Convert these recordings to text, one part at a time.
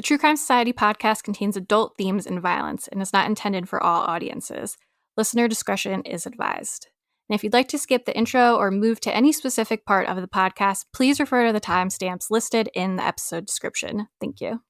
True Crime Society podcast contains adult themes and violence and is not intended for all audiences. Listener discretion is advised. And if you'd like to skip the intro or move to any specific part of the podcast, please refer to the timestamps listed in the episode description. Thank you.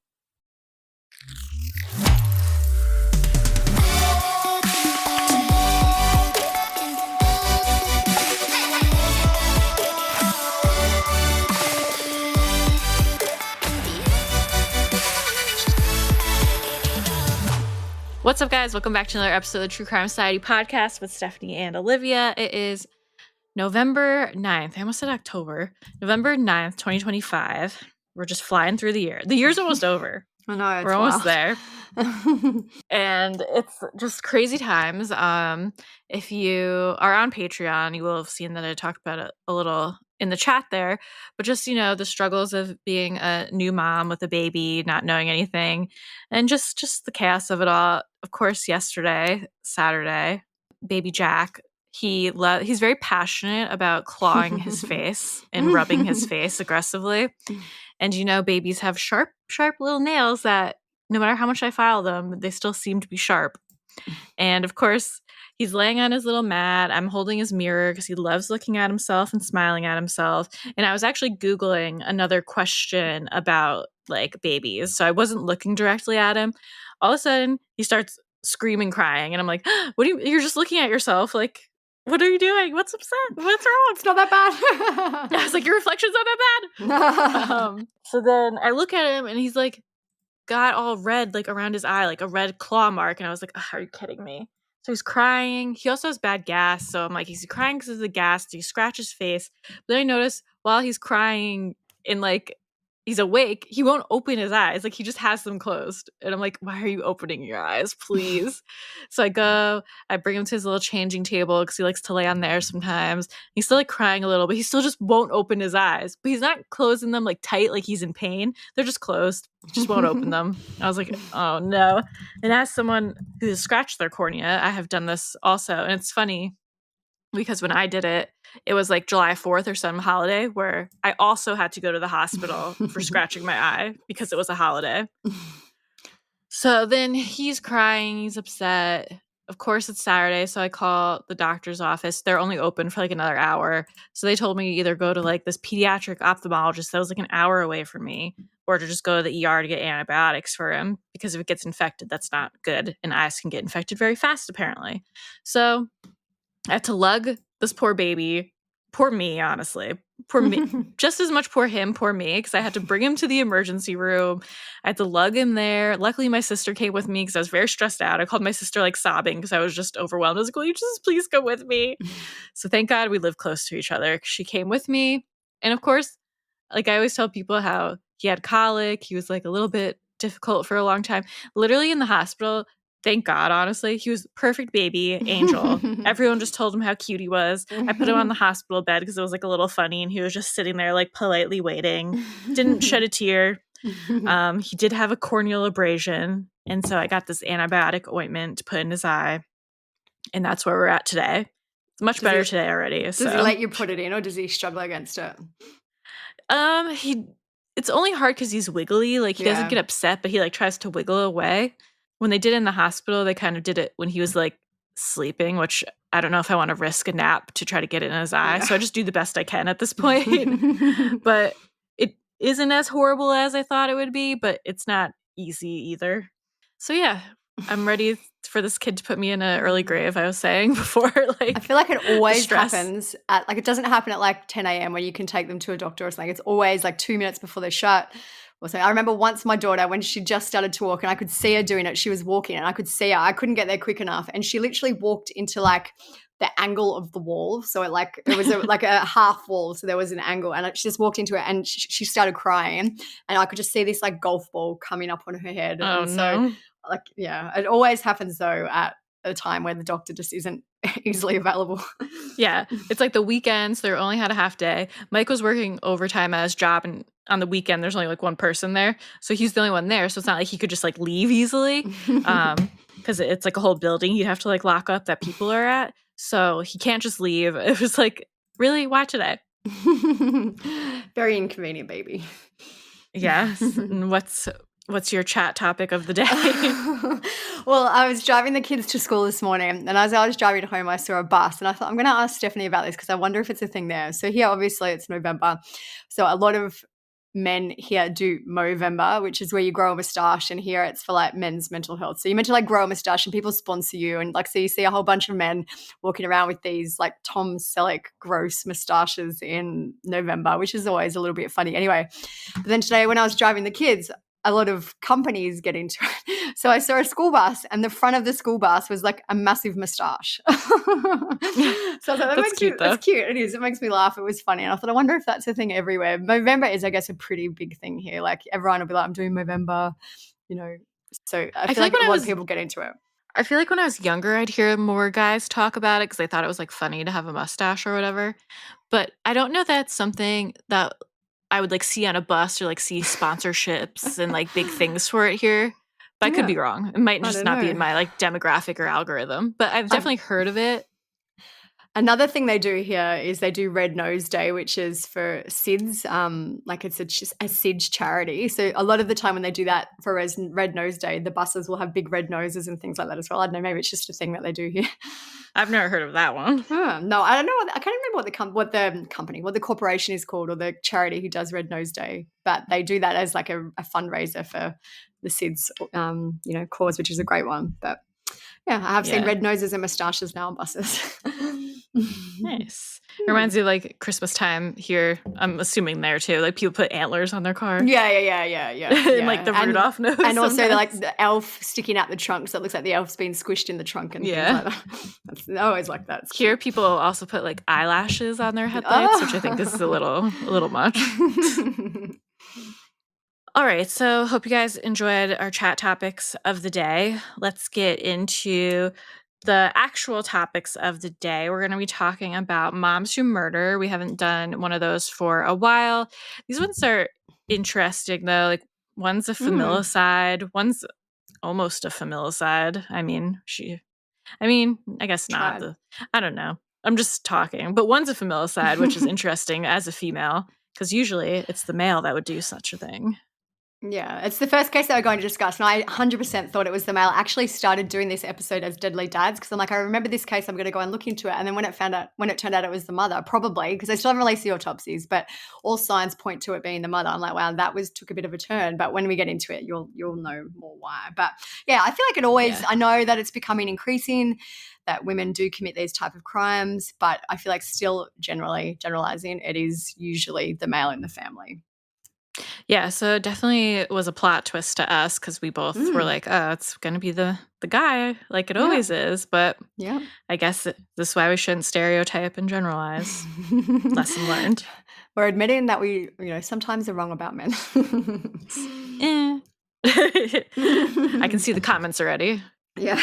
What's up, guys? Welcome back to another episode of the True Crime Society podcast with Stephanie and Olivia. It is November 9th. I almost said October. November 9th, 2025. We're just flying through the year. The year's almost over. I know. We're almost there. And it's just crazy times. If you are on Patreon, you will have seen that I talked about it a little in the chat there, but just, the struggles of being a new mom with a baby, not knowing anything, and just the chaos of it all. Of course, yesterday, Saturday, baby Jack, he's very passionate about clawing his face and rubbing his face aggressively. And babies have sharp little nails that no matter how much I file them, they still seem to be sharp. And of course, he's laying on his little mat. I'm holding his mirror because he loves looking at himself and smiling at himself. And I was actually Googling another question about babies. So I wasn't looking directly at him. All of a sudden, he starts screaming, crying. And I'm like, you're just looking at yourself. Like, what are you doing? What's upset? What's wrong? It's not that bad. I was like, your reflection's not that bad. So then I look at him and he's got all red, around his eye, like a red claw mark. And I was like, are you kidding me? So he's crying. He also has bad gas. So I'm like, is he crying because of the gas? Do you scratch his face? But then I notice while he's crying and he's awake, he won't open his eyes. He just has them closed. And I'm like, why are you opening your eyes, please? So I bring him to his little changing table because he likes to lay on there sometimes. He's still crying a little, but he still just won't open his eyes. But he's not closing them tight, like he's in pain. They're just closed. He just won't open them. I was like, oh no. And as someone who has scratched their cornea, I have done this also. And it's funny because when I did it, it was July 4th or some holiday where I also had to go to the hospital for scratching my eye because it was a holiday. So then he's crying, he's upset. Of course, it's Saturday, so I call the doctor's office. They're only open for another hour. So they told me to either go to this pediatric ophthalmologist that was an hour away from me, or to just go to the ER to get antibiotics for him, because if it gets infected, that's not good. And eyes can get infected very fast, apparently. So I had to lug this poor baby, poor me, honestly, poor me, just as much poor him, poor me, because I had to bring him to the emergency room. I had to lug him there. Luckily, my sister came with me because I was very stressed out. I called my sister sobbing because I was just overwhelmed. I was like, will you just please come with me? So thank God we live close to each other. She came with me. And of course, I always tell people how he had colic. He was a little bit difficult for a long time. Literally in the hospital, thank God, honestly. He was a perfect baby angel. Everyone just told him how cute he was. I put him on the hospital bed because it was a little funny, and he was just sitting there politely waiting. Didn't shed a tear. He did have a corneal abrasion, and so I got this antibiotic ointment to put in his eye, and that's where we're at today. It's much better today already. Does he let you put it in, or does he struggle against it? It's only hard because he's wiggly. He doesn't get upset, but he tries to wiggle away. When they did it in the hospital, they kind of did it when he was sleeping, which I don't know if I want to risk a nap to try to get it in his eye. So I just do the best I can at this point. But it isn't as horrible as I thought it would be, but it's not easy either. So yeah, I'm ready for this kid to put me in an early grave, I was saying before. I feel like it always happens at it doesn't happen at 10 a.m. when you can take them to a doctor or something. It's always 2 minutes before they shut. I remember once my daughter, when she just started to walk and I could see her doing it, she was walking and I could see her. I couldn't get there quick enough. And she literally walked into the angle of the wall. So it was a half wall. So there was an angle, and she just walked into it and she started crying. And I could just see this golf ball coming up on her head. Oh, and so no. It always happens though at a time where the doctor just isn't easily available. Yeah. It's the weekends. They only had a half day. Mike was working overtime at his job, and on the weekend there's only one person there. So he's the only one there. So it's not he could just leave easily. Because it's a whole building you'd have to lock up that people are at. So he can't just leave. It was really? Why today? Very inconvenient baby. Yes. And What's your chat topic of the day? Well, I was driving the kids to school this morning, and as I was driving home, I saw a bus, and I thought, I'm going to ask Stephanie about this because I wonder if it's a thing there. So here, obviously, it's November. So a lot of men here do Movember, which is where you grow a mustache, and here it's for like men's mental health. So you're meant to like grow a mustache and people sponsor you, and like so you see a whole bunch of men walking around with these like Tom Selleck gross mustaches in November, which is always a little bit funny. Anyway, but then today when I was driving the kids, a lot of companies get into it. So I saw a school bus, and the front of the school bus was like a massive mustache. So I thought, that's cute. That's cute. It is. It makes me laugh. It was funny. And I thought, I wonder if that's a thing everywhere. Movember is, I guess, a pretty big thing here. Like everyone will be like, I'm doing Movember, you know. So I feel like a lot of people get into it. I feel like when I was younger, I'd hear more guys talk about it because they thought it was like funny to have a mustache or whatever. But I don't know that's something that I would like see on a bus or like see sponsorships and like big things for it here. But I could be wrong. It might just not be in my like demographic or algorithm, but I've definitely heard of it. Another thing they do here is they do Red Nose Day, which is for SIDS. Like it's a SIDS charity. So a lot of the time when they do that for Red Nose Day, the buses will have big red noses and things like that as well. I don't know, maybe it's just a thing that they do here. I've never heard of that one. No, I don't know. I can't remember what the corporation is called, or the charity who does Red Nose Day. But they do that as like a fundraiser for the SIDS, cause, which is a great one. But yeah, I have seen red noses and moustaches now on buses. Nice. It reminds me of like Christmas time here. I'm assuming there too. Like people put antlers on their car. Yeah. And like the Rudolph nose. And also like the elf sticking out the trunk, so it looks like the elf's been squished in the trunk and things like that. I always like that. Here people also put like eyelashes on their headlights, which I think is a little much. All right, so hope you guys enjoyed our chat topics of the day. Let's get into the actual topics of the day. We're going to be talking about moms who murder. We haven't done one of those for a while. These ones are interesting, though. Like, one's a familicide. One's almost a familicide. I guess not. I don't know. I'm just talking. But one's a familicide, which is interesting as a female, because usually it's the male that would do such a thing. Yeah, it's the first case that we're going to discuss, and I 100% thought it was the male. I actually started doing this episode as Deadly Dads because I'm like, I remember this case, I'm going to go and look into it. And then when it turned out it was the mother, probably because they still haven't released the autopsies, but all signs point to it being the mother. I'm like, wow, took a bit of a turn. But when we get into it, you'll know more why. But yeah, I feel like it always. I know that it's becoming increasing that women do commit these type of crimes, but I feel like still generalizing, it is usually the male in the family. Yeah, so it definitely was a plot twist to us because we both were like, oh, it's going to be the guy like it always is. But I guess this is why we shouldn't stereotype and generalize. Lesson learned. We're admitting that we, sometimes are wrong about men. I can see the comments already. Yeah.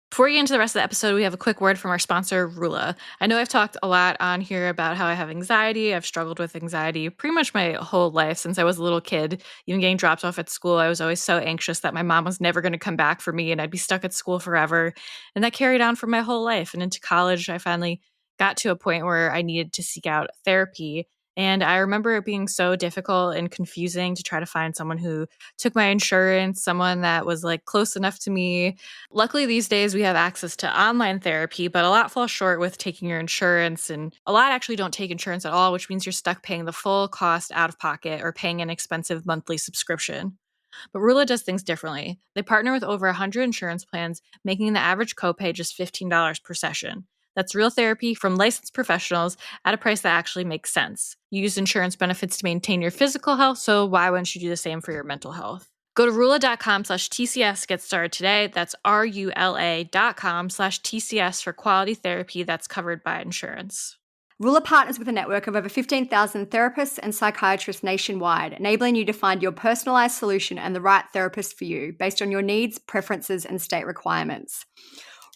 Before we get into the rest of the episode, we have a quick word from our sponsor, Rula. I know I've talked a lot on here about how I have anxiety. I've struggled with anxiety pretty much my whole life since I was a little kid. Even getting dropped off at school, I was always so anxious that my mom was never going to come back for me and I'd be stuck at school forever. And that carried on for my whole life. And into college, I finally got to a point where I needed to seek out therapy. And I remember it being so difficult and confusing to try to find someone who took my insurance, someone that was like close enough to me. Luckily, these days we have access to online therapy, but a lot falls short with taking your insurance. And a lot actually don't take insurance at all, which means you're stuck paying the full cost out of pocket or paying an expensive monthly subscription. But Rula does things differently. They partner with over 100 insurance plans, making the average copay just $15 per session. That's real therapy from licensed professionals at a price that actually makes sense. You use insurance benefits to maintain your physical health, so why wouldn't you do the same for your mental health? Go to Rula.com/TCS to get started today. That's RULA.com/TCS for quality therapy that's covered by insurance. Rula partners with a network of over 15,000 therapists and psychiatrists nationwide, enabling you to find your personalized solution and the right therapist for you based on your needs, preferences, and state requirements.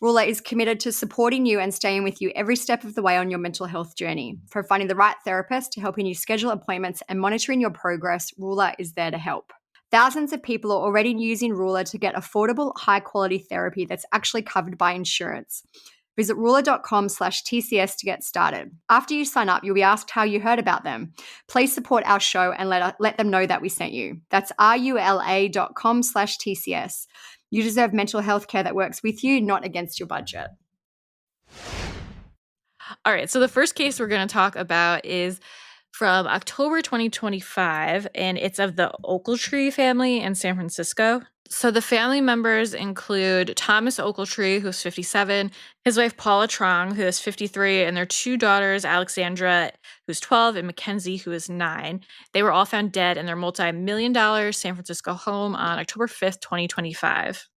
Rula is committed to supporting you and staying with you every step of the way on your mental health journey. From finding the right therapist to helping you schedule appointments and monitoring your progress, Rula is there to help. Thousands of people are already using Rula to get affordable, high-quality therapy that's actually covered by insurance. Visit ruler.com/TCS to get started. After you sign up, you'll be asked how you heard about them. Please support our show and let them know that we sent you. That's rula.com/TCS. You deserve mental health care that works with you, not against your budget. All right, so the first case we're going to talk about is from October 2025, and it's of the Ocheltree family in San Francisco. So the family members include Thomas Ocheltree, who's 57, his wife Paula Truong, who is 53, and their two daughters, Alexandra, who's 12, and Mackenzie, who is 9. They were all found dead in their multi-million-dollar San Francisco home on October 5th, 2025.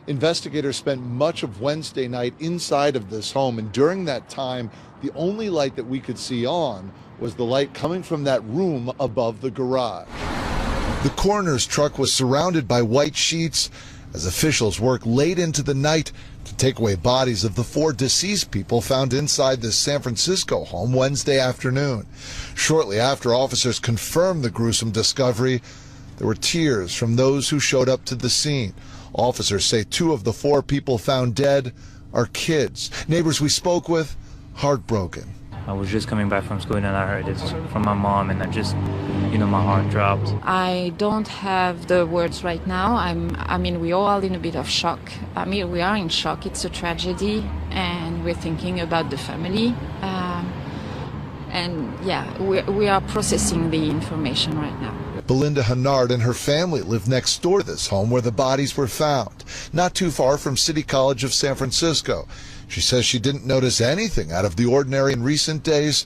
Investigators spent much of Wednesday night inside of this home, and during that time, the only light that we could see on was the light coming from that room above the garage. The coroner's truck was surrounded by white sheets as officials worked late into the night to take away bodies of the 4 deceased people found inside this San Francisco home Wednesday afternoon. Shortly after officers confirmed the gruesome discovery, there were tears from those who showed up to the scene. Officers say 2 of the 4 people found dead are kids. Neighbors we spoke with, heartbroken. I was just coming back from school and I heard this from my mom, and I just, my heart dropped. I don't have the words right now. We're all in a bit of shock. We are in shock. It's a tragedy, and we're thinking about the family. We are processing the information right now. Belinda Hennard and her family live next door to this home where the bodies were found, not too far from City College of San Francisco. She says she didn't notice anything out of the ordinary in recent days.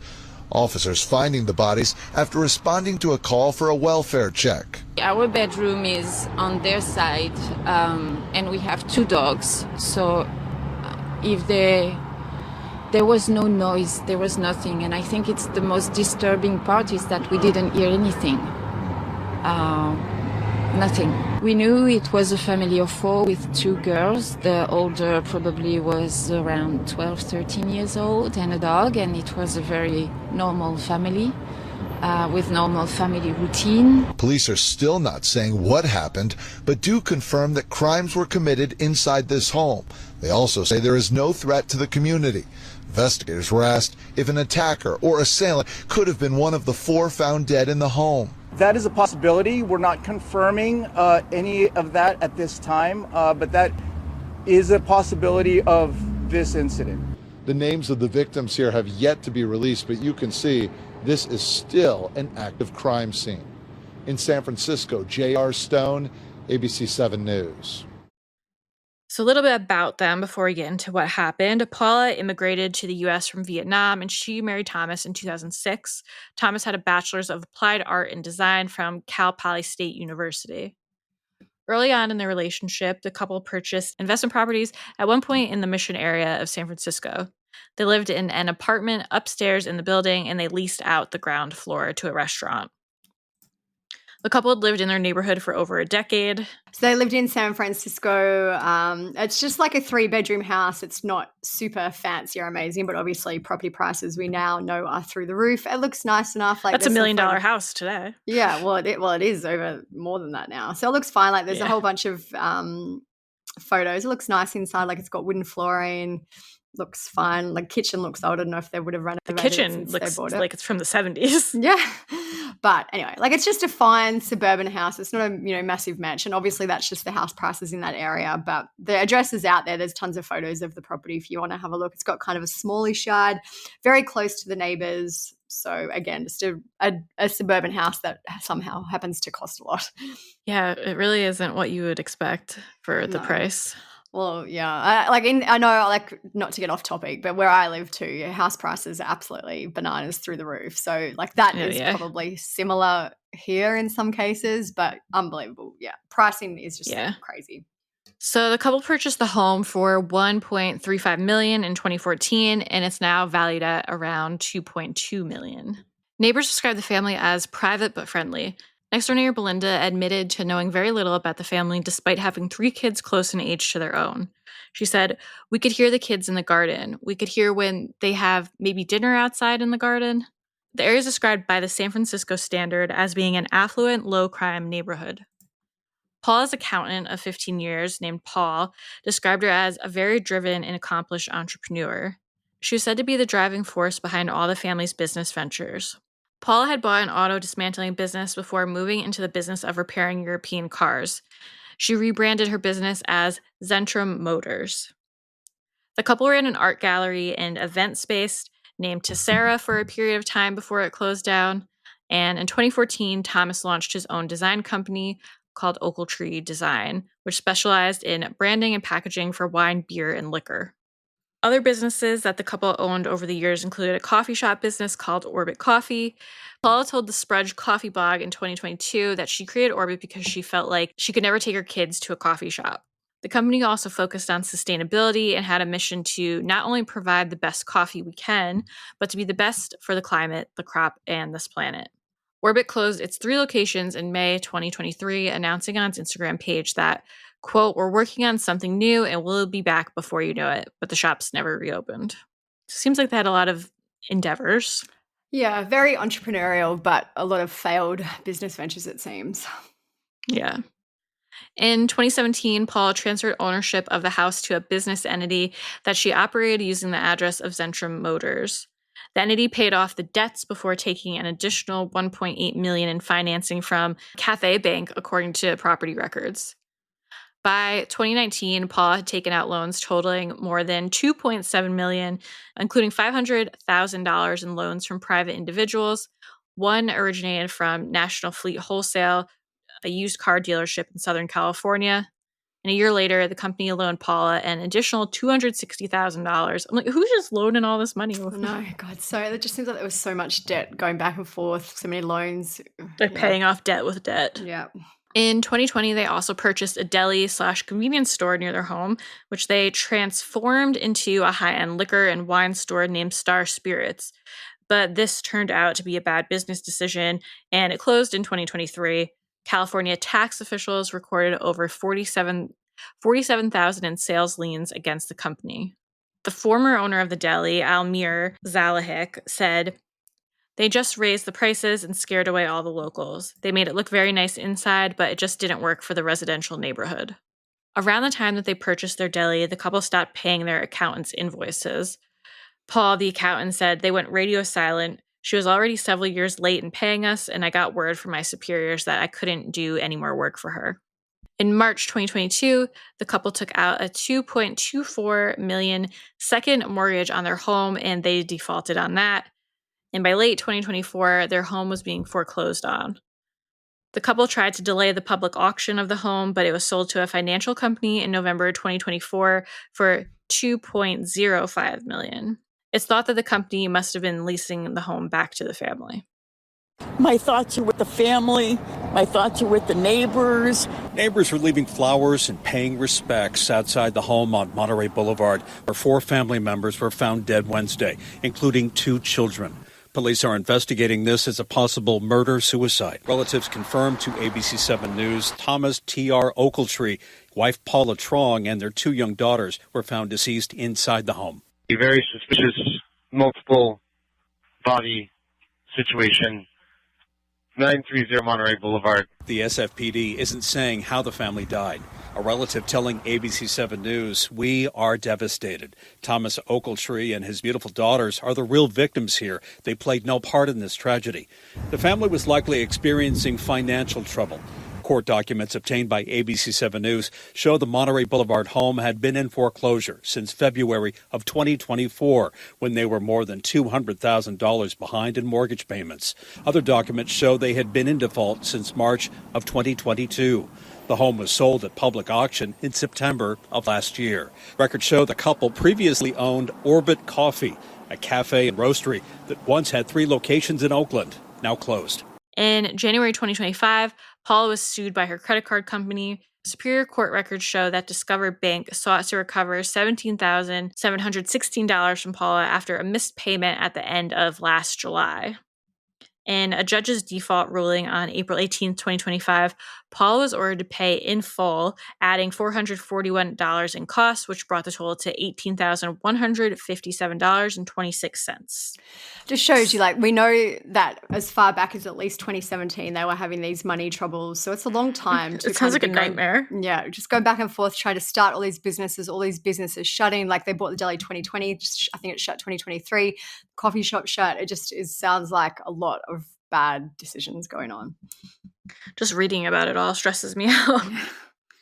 Officers finding the bodies after responding to a call for a welfare check. Our bedroom is on their side, and we have 2 dogs. So if there was no noise, there was nothing. And I think it's the most disturbing part is that we didn't hear anything. Nothing. We knew it was a family of 4 with 2 girls. The older probably was around 12, 13 years old, and a dog, and it was a very normal family with normal family routine. Police are still not saying what happened, but do confirm that crimes were committed inside this home. They also say there is no threat to the community. Investigators were asked if an attacker or assailant could have been one of the 4 found dead in the home. That is a possibility. We're not confirming any of that at this time, but that is a possibility of this incident. The names of the victims here have yet to be released, but you can see this is still an active crime scene. In San Francisco, J.R. Stone, ABC 7 News. So a little bit about them before we get into what happened. Paula immigrated to the U.S. from Vietnam, and she married Thomas in 2006. Thomas had a bachelor's of applied art and design from Cal Poly State University. Early on in their relationship, the couple purchased investment properties at one point in the Mission area of San Francisco. They lived in an apartment upstairs in the building, and they leased out the ground floor to a restaurant. The couple had lived in their neighborhood for over a decade. So they lived in San Francisco. It's just like a 3-bedroom house. It's not super fancy or amazing, but obviously property prices we now know are through the roof. It looks nice enough. Like that's $1 million house today. Yeah, well, it is over more than that now. So it looks fine. Like there's a whole bunch of photos. It looks nice inside. Like it's got wooden flooring. Looks fine. Like kitchen looks old. I don't know if they would have renovated the kitchen looks like it's from the 70s. Yeah. But anyway, like it's just a fine suburban house. It's not a massive mansion. Obviously that's just the house prices in that area, but the address is out there. There's tons of photos of the property if you want to have a look. It's got kind of a smallish yard, very close to the neighbors. So again, just a suburban house that somehow happens to cost a lot. Yeah, it really isn't what you would expect for the price. Well, yeah, I know, like, not to get off topic, but where I live too, house prices are absolutely bananas through the roof. So, like, that is probably similar here in some cases, but unbelievable. Yeah, pricing is just crazy. So the couple purchased the home for $1.35 million in 2014, and it's now valued at around $2.2 million. Neighbors describe the family as private but friendly. Next door neighbor Belinda admitted to knowing very little about the family despite having 3 kids close in age to their own. She said, "We could hear the kids in the garden. We could hear when they have maybe dinner outside in the garden." The area is described by the San Francisco Standard as being an affluent, low-crime neighborhood. Paula's accountant of 15 years, named Paul, described her as a very driven and accomplished entrepreneur. She was said to be the driving force behind all the family's business ventures. Paula had bought an auto dismantling business before moving into the business of repairing European cars. She rebranded her business as Zentrum Motors. The couple ran an art gallery and event space named Tessera for a period of time before it closed down. And in 2014, Thomas launched his own design company called Ocheltree Design, which specialized in branding and packaging for wine, beer, and liquor. Other businesses that the couple owned over the years included a coffee shop business called Orbit Coffee. Paula told the Sprudge Coffee blog in 2022 that she created Orbit because she felt like she could never take her kids to a coffee shop. The company also focused on sustainability and had a mission to not only provide the best coffee we can, but to be the best for the climate, the crop, and this planet. Orbit closed its 3 locations in May 2023, announcing on its Instagram page that, quote, "We're working on something new and we'll be back before you know it," but the shops never reopened. Seems like they had a lot of endeavors. Yeah, very entrepreneurial, but a lot of failed business ventures, it seems. Yeah. In 2017, Paula transferred ownership of the house to a business entity that she operated using the address of Zentrum Motors. The entity paid off the debts before taking an additional $1.8 million in financing from Cathay Bank, according to property records. By 2019, Paula had taken out loans totaling more than $2.7 million, including $500,000 in loans from private individuals. One originated from National Fleet Wholesale, a used car dealership in Southern California. And a year later, the company loaned Paula an additional $260,000. I'm like, who's just loaning all this money? No, God, so it just seems like there was so much debt going back and forth, so many loans. They're paying off debt with debt. Yeah. In 2020, they also purchased a deli/convenience store near their home, which they transformed into a high-end liquor and wine store named Star Spirits. But this turned out to be a bad business decision, and it closed in 2023. California tax officials recorded over 47,000 in sales liens against the company. The former owner of the deli, Almir Zalahik, said, "They just raised the prices and scared away all the locals. They made it look very nice inside, but it just didn't work for the residential neighborhood." Around the time that they purchased their deli, the couple stopped paying their accountant's invoices. Paul, the accountant, said, "They went radio silent. She was already several years late in paying us, and I got word from my superiors that I couldn't do any more work for her." In March 2022, the couple took out a $2.24 million second mortgage on their home, and they defaulted on that. And by late 2024, their home was being foreclosed on. The couple tried to delay the public auction of the home, but it was sold to a financial company in November 2024 for $2.05 million. It's thought that the company must have been leasing the home back to the family. My thoughts are with the family. My thoughts are with the neighbors. Neighbors were leaving flowers and paying respects outside the home on Monterey Boulevard, where 4 family members were found dead Wednesday, including 2 children. Police are investigating this as a possible murder-suicide. Relatives confirmed to ABC7 News Thomas T.R. Ocheltree, wife Paula Truong, and their 2 young daughters were found deceased inside the home. A very suspicious, multiple body situation. 930 Monterey Boulevard. The SFPD isn't saying how the family died. A relative telling ABC7 News, "We are devastated. Thomas Ocheltree and his beautiful daughters are the real victims here. They played no part in this tragedy." The family was likely experiencing financial trouble. Court documents obtained by ABC7 News show the Monterey Boulevard home had been in foreclosure since February of 2024, when they were more than $200,000 behind in mortgage payments. Other documents show they had been in default since March of 2022. The home was sold at public auction in September of last year. Records show the couple previously owned Orbit Coffee, a cafe and roastery that once had 3 locations in Oakland, now closed. In January 2025, Paula was sued by her credit card company. Superior Court records show that Discover Bank sought to recover $17,716 from Paula after a missed payment at the end of last July. In a judge's default ruling on April 18, 2025, Paula was ordered to pay in full, adding $441 in costs, which brought the total to $18,157.26. Just shows you, like, we know that as far back as at least 2017, they were having these money troubles. So it's a long time to It sounds like a nightmare. Yeah, just go back and forth, trying to start all these businesses shutting. Like, they bought the deli 2020, I think it shut 2023, coffee shop shut. It just sounds like a lot of bad decisions going on. Just reading about it all stresses me out.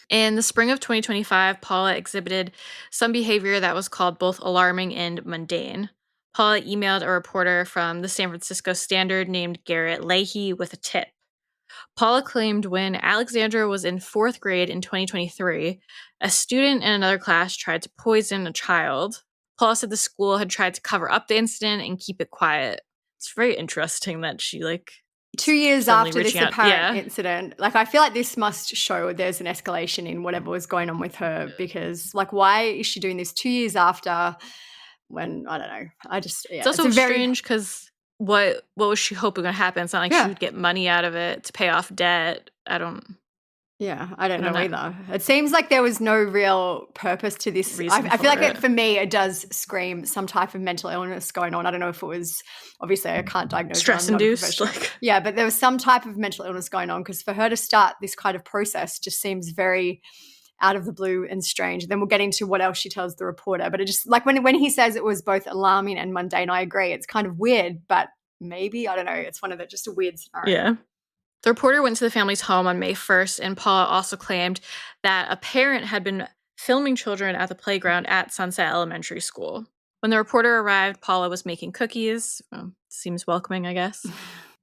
In the spring of 2025, Paula exhibited some behavior that was called both alarming and mundane. Paula emailed a reporter from the San Francisco Standard named Garrett Leahy with a tip. Paula claimed when Alexandra was in 4th grade in 2023, a student in another class tried to poison a child. Paula said the school had tried to cover up the incident and keep it quiet. It's very interesting that she, 2 years after this apparent incident, I feel like this must show there's an escalation in whatever was going on with her, because, why is she doing this 2 years after when, I don't know. It's also strange because what was she hoping would happen? It's not like she would get money out of it to pay off debt. I don't know either. It seems like there was no real purpose to this. I feel like for me, it does scream some type of mental illness going on. I don't know if it was, obviously I can't diagnose. Stress-induced. Yeah, but there was some type of mental illness going on, because for her to start this kind of process just seems very out of the blue and strange. And then we'll get into what else she tells the reporter. But it just, when he says it was both alarming and mundane, I agree. It's kind of weird, but maybe, I don't know, it's just a weird scenario. Yeah. The reporter went to the family's home on May 1st, and Paula also claimed that a parent had been filming children at the playground at Sunset Elementary School. When the reporter arrived, Paula was making cookies. Seems welcoming, I guess.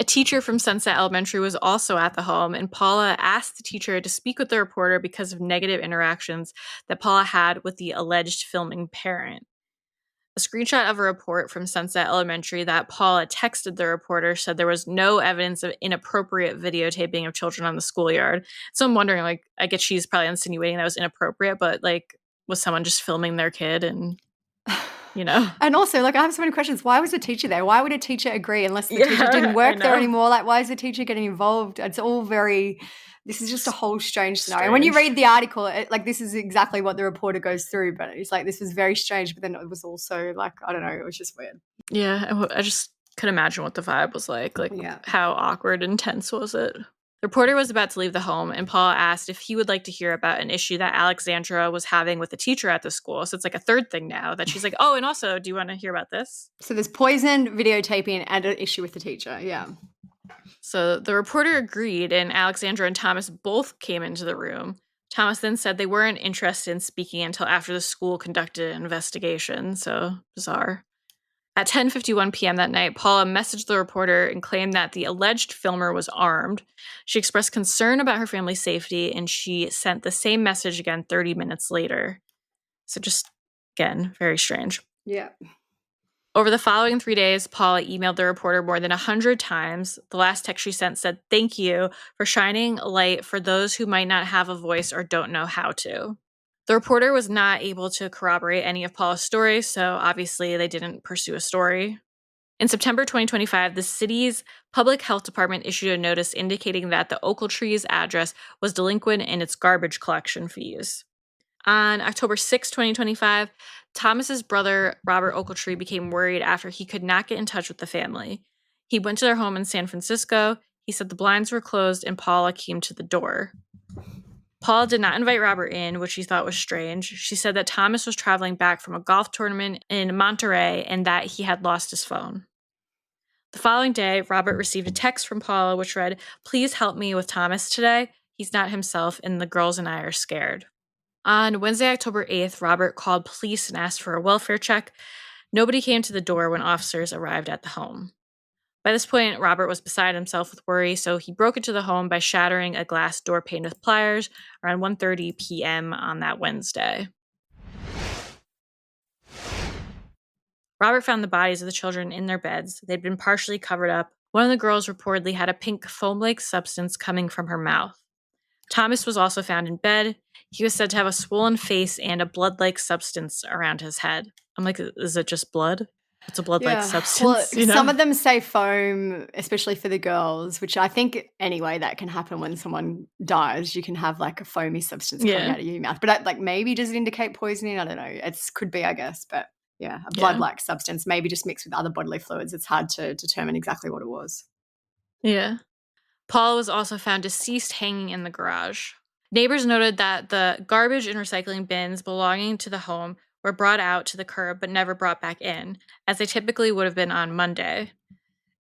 A teacher from Sunset Elementary was also at the home, and Paula asked the teacher to speak with the reporter because of negative interactions that Paula had with the alleged filming parent. A screenshot of a report from Sunset Elementary that Paula texted the reporter said there was no evidence of inappropriate videotaping of children on the schoolyard. So I'm wondering, I guess she's probably insinuating that was inappropriate, but was someone just filming their kid and, And also, I have so many questions. Why was the teacher there? Why would a teacher agree unless the teacher didn't work there anymore? Why is the teacher getting involved? It's all this is just a whole strange scenario. When you read the article, this is exactly what the reporter goes through, but it's this was very strange, but then it was also I don't know, it was just weird. Yeah, I just could imagine what the vibe was like. How awkward and tense was it? The reporter was about to leave the home, and Paula asked if he would like to hear about an issue that Alexandra was having with a teacher at the school. So it's a third thing now that she's oh, and also, do you want to hear about this? So there's poison, videotaping, and an issue with the teacher. Yeah. So the reporter agreed, and Alexandra and Thomas both came into the room. Thomas then said they weren't interested in speaking until after the school conducted an investigation. So bizarre. At 10:51 p.m. that night, Paula messaged the reporter and claimed that the alleged filmer was armed. She expressed concern about her family's safety, and she sent the same message again 30 minutes later. So just, again, very strange. Yeah. Over the following 3 days, Paula emailed the reporter more than 100 times. The last text she sent said, "Thank you for shining a light for those who might not have a voice or don't know how to." The reporter was not able to corroborate any of Paula's stories, so obviously they didn't pursue a story. In September 2025, the city's public health department issued a notice indicating that the Ocheltree's address was delinquent in its garbage collection fees. On October 6, 2025, Thomas's brother, Robert Ocheltree, became worried after he could not get in touch with the family. He went to their home in San Francisco. He said the blinds were closed and Paula came to the door. Paula did not invite Robert in, which she thought was strange. She said that Thomas was traveling back from a golf tournament in Monterey and that he had lost his phone. The following day, Robert received a text from Paula which read, "Please help me with Thomas today. He's not himself and the girls and I are scared." On Wednesday, October 8th, Robert called police and asked for a welfare check. Nobody came to the door when officers arrived at the home. By this point, Robert was beside himself with worry, so he broke into the home by shattering a glass door pane with pliers around 1:30 p.m. on that Wednesday. Robert found the bodies of the children in their beds. They'd been partially covered up. One of the girls reportedly had a pink foam-like substance coming from her mouth. Thomas was also found in bed. He was said to have a swollen face and a blood-like substance around his head. I'm like, is it just blood? It's a blood-like substance. Well, some of them say foam, especially for the girls, which I think anyway that can happen when someone dies. You can have like a foamy substance coming out of your mouth. But like maybe does it indicate poisoning? I don't know. It could be, I guess. But yeah, a blood-like substance, maybe just mixed with other bodily fluids. It's hard to determine exactly what it was. Yeah. Paula was also found deceased hanging in the garage. Neighbors noted that the garbage and recycling bins belonging to the home were brought out to the curb but never brought back in, as they typically would have been on Monday.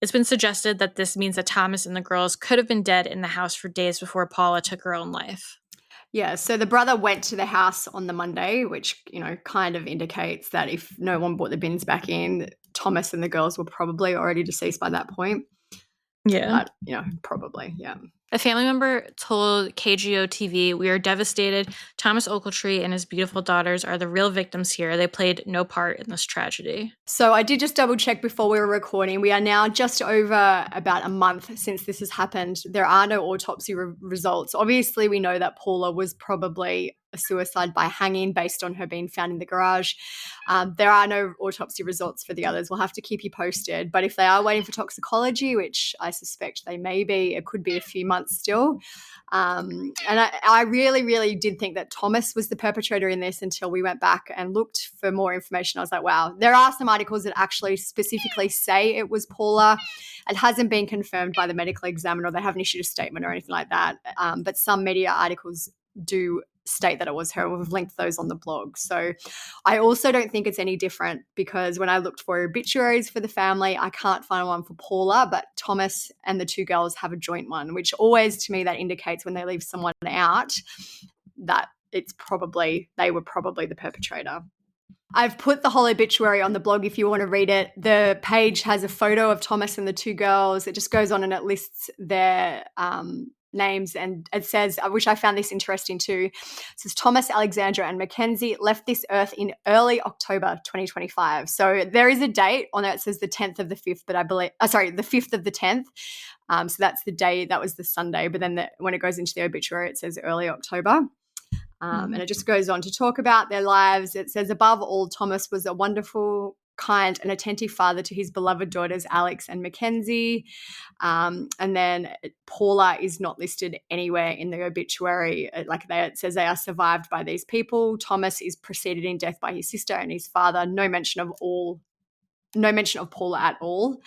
It's been suggested that this means that Thomas and the girls could have been dead in the house for days before Paula took her own life. Yeah, so the brother went to the house on the Monday, which, kind of indicates that if no one brought the bins back in, Thomas and the girls were probably already deceased by that point. Yeah. But, probably, yeah. A family member told KGO TV, "We are devastated. Thomas Ocheltree and his beautiful daughters are the real victims here. They played no part in this tragedy." So I did just double check before we were recording. We are now just over about a month since this has happened. There are no autopsy results. Obviously, we know that Paula was probably a suicide by hanging based on her being found in the garage. There are no autopsy results for the others. We'll have to keep you posted. But if they are waiting for toxicology, which I suspect they may be, it could be a few months still. And I really, really did think that Thomas was the perpetrator in this until we went back and looked for more information. I was like, wow, there are some articles that actually specifically say it was Paula. It hasn't been confirmed by the medical examiner. They haven't issued a statement or anything like that. But some media articles do state that it was her. We've linked those on the blog. So I also don't think it's any different, because when I looked for obituaries for the family, I can't find one for Paula, but Thomas and the two girls have a joint one, which always, to me, that indicates when they leave someone out that they were probably the perpetrator. I've put the whole obituary on the blog if you want to read it. The page has a photo of Thomas and the two girls. It just goes on and it lists their names, and it says, which I found this interesting too, it says Thomas, Alexandra and Mackenzie left this earth in early October 2025. So there is a date on it. It says the 10th of the 5th, but I believe, the 5th of the 10th. So that's the day, that was the Sunday. But then when it goes into the obituary, it says early October. And it just goes on to talk about their lives. It says, above all, Thomas was a wonderful, kind and attentive father to his beloved daughters, Alex and Mackenzie. And then Paula is not listed anywhere in the obituary. It says they are survived by these people. Thomas is preceded in death by his sister and his father. No mention of Paula at all.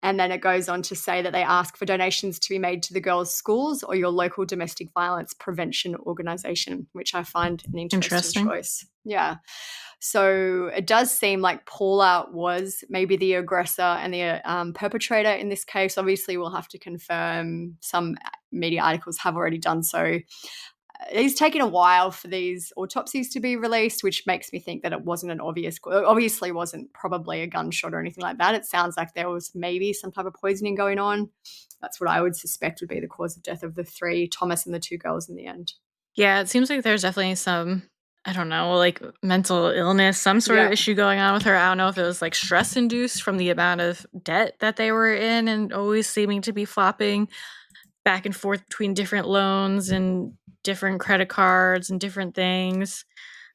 And then it goes on to say that they ask for donations to be made to the girls' schools or your local domestic violence prevention organisation, which I find an interesting choice. Yeah. So it does seem like Paula was maybe the aggressor and the perpetrator in this case. Obviously, we'll have to confirm. Some media articles have already done so. It's taken a while for these autopsies to be released, which makes me think that it wasn't obviously wasn't probably a gunshot or anything like that. It sounds like there was maybe some type of poisoning going on. That's what I would suspect would be the cause of death of the three, Thomas and the two girls in the end. Yeah, it seems like there's definitely some, I don't know, like mental illness, some sort of issue going on with her. I don't know if it was like stress induced from the amount of debt that they were in and always seeming to be flopping back and forth between different loans and different credit cards and different things.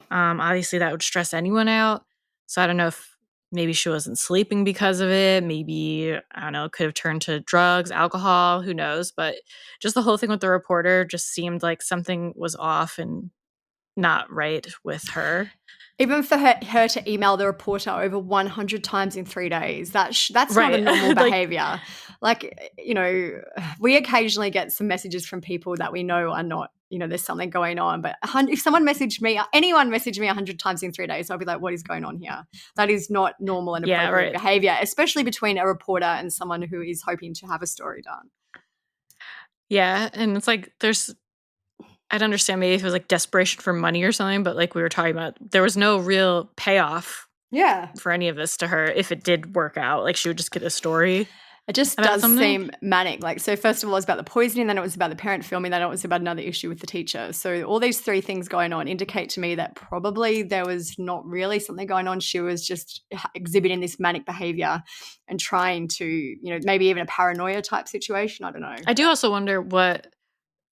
Obviously that would stress anyone out. So I don't know if maybe she wasn't sleeping because of it. Maybe, I don't know, could have turned to drugs, alcohol, who knows. But just the whole thing with the reporter just seemed like something was off and not right with her. Even for her to email the reporter over 100 times in 3 days, that's not a normal behavior. We occasionally get some messages from people that we know are not, there's something going on. But if anyone messaged me 100 times in 3 days, I'll be like, what is going on here? That is not normal and appropriate behavior, especially between a reporter and someone who is hoping to have a story done. Yeah, and it's like I'd understand maybe if it was like desperation for money or something, but like we were talking about, there was no real payoff for any of this to her if it did work out. Like she would just get a story. It just does seem manic. So first of all, it was about the poisoning, then it was about the parent filming, then it was about another issue with the teacher. So all these three things going on indicate to me that probably there was not really something going on. She was just exhibiting this manic behavior and trying to, maybe even a paranoia type situation. I don't know. I do also wonder what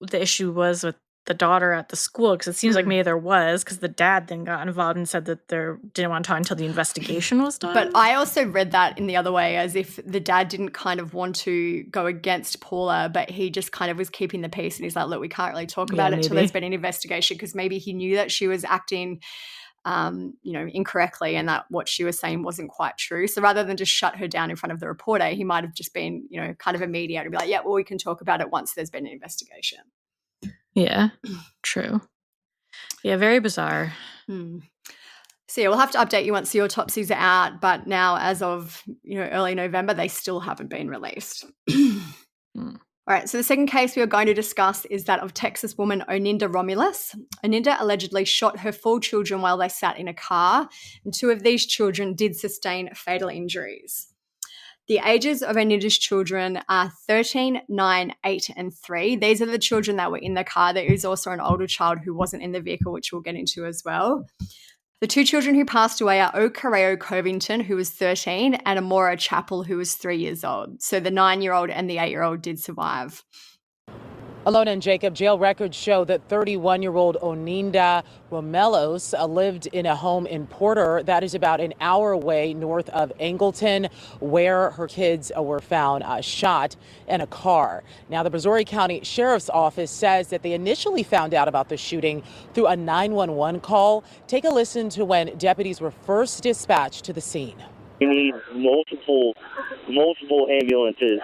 the issue was with the daughter at the school, because it seems like maybe there was, because the dad then got involved and said that they didn't want to talk until the investigation was done. But I also read that in the other way, as if the dad didn't kind of want to go against Paula, but he just kind of was keeping the peace, and he's like, look, we can't really talk about it until there's been an investigation, because maybe he knew that she was acting incorrectly and that what she was saying wasn't quite true. So rather than just shut her down in front of the reporter, he might have just been, kind of a mediator, be like, yeah, well, we can talk about it once there's been an investigation. Yeah, true. Yeah, very bizarre. So yeah, we'll have to update you once the autopsies are out, but now as of, early November, they still haven't been released. All right, so the second case we are going to discuss is that of Texas woman Oninda Romelus. Oninda allegedly shot her 4 children while they sat in a car, and 2 of these children did sustain fatal injuries. The ages of Oninda's children are 13, 9, 8, and 3. These are the children that were in the car. There is also an older child who wasn't in the vehicle, which we'll get into as well. The 2 children who passed away are Okareo Covington, who was 13, and Amora Chappell, who was 3 years old. So the 9-year-old and the 8-year-old did survive. Alona and Jacob, jail records show that 31-year-old Oninda Romelus lived in a home in Porter that is about an hour away north of Angleton, where her kids were found shot in a car. Now, the Brazoria County Sheriff's Office says that they initially found out about the shooting through a 911 call. Take a listen to when deputies were first dispatched to the scene. We need multiple ambulances.